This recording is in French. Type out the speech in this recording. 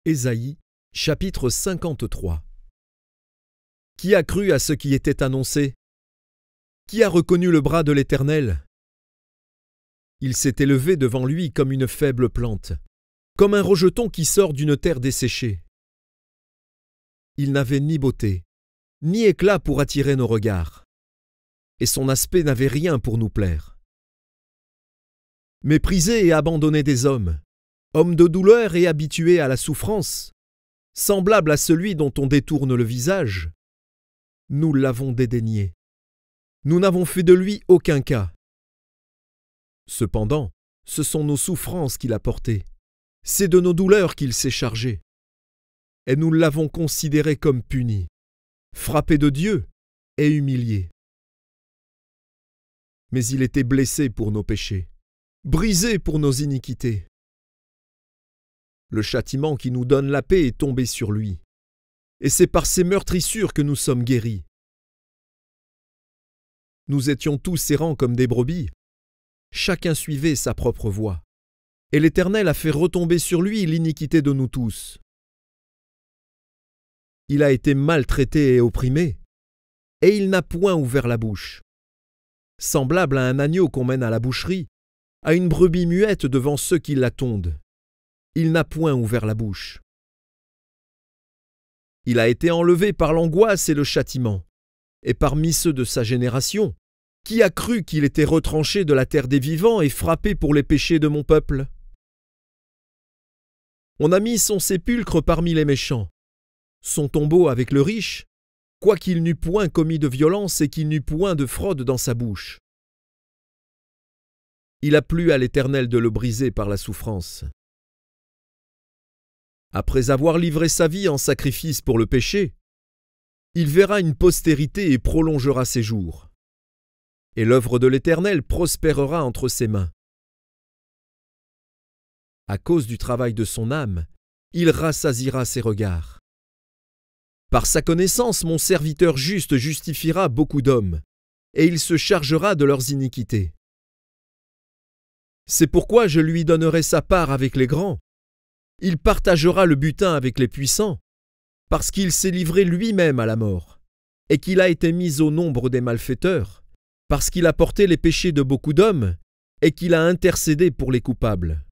Ésaïe, chapitre 53. Qui a cru à ce qui était annoncé? Qui a reconnu le bras de l'Éternel? Il s'est élevé devant lui comme une faible plante, comme un rejeton qui sort d'une terre desséchée. Il n'avait ni beauté, ni éclat pour attirer nos regards, et son aspect n'avait rien pour nous plaire. Méprisé et abandonné des hommes, homme de douleur et habitué à la souffrance, semblable à celui dont on détourne le visage, nous l'avons dédaigné. Nous n'avons fait de lui aucun cas. Cependant, ce sont nos souffrances qu'il a portées. C'est de nos douleurs qu'il s'est chargé. Et nous l'avons considéré comme puni, frappé de Dieu et humilié. Mais il était blessé pour nos péchés, brisé pour nos iniquités. Le châtiment qui nous donne la paix est tombé sur lui, et c'est par ses meurtrissures que nous sommes guéris. Nous étions tous errants comme des brebis, chacun suivait sa propre voie, et l'Éternel a fait retomber sur lui l'iniquité de nous tous. Il a été maltraité et opprimé, et il n'a point ouvert la bouche. Semblable à un agneau qu'on mène à la boucherie, à une brebis muette devant ceux qui la tondent. Il n'a point ouvert la bouche. Il a été enlevé par l'angoisse et le châtiment, et parmi ceux de sa génération, qui a cru qu'il était retranché de la terre des vivants et frappé pour les péchés de mon peuple? On a mis son sépulcre parmi les méchants, son tombeau avec le riche, quoiqu'il n'eût point commis de violence et qu'il n'eût point de fraude dans sa bouche. Il a plu à l'Éternel de le briser par la souffrance. Après avoir livré sa vie en sacrifice pour le péché, il verra une postérité et prolongera ses jours. Et l'œuvre de l'Éternel prospérera entre ses mains. À cause du travail de son âme, il rassasiera ses regards. Par sa connaissance, mon serviteur juste justifiera beaucoup d'hommes, et il se chargera de leurs iniquités. C'est pourquoi je lui donnerai sa part avec les grands. Il partagera le butin avec les puissants, parce qu'il s'est livré lui-même à la mort, et qu'il a été mis au nombre des malfaiteurs, parce qu'il a porté les péchés de beaucoup d'hommes, et qu'il a intercédé pour les coupables.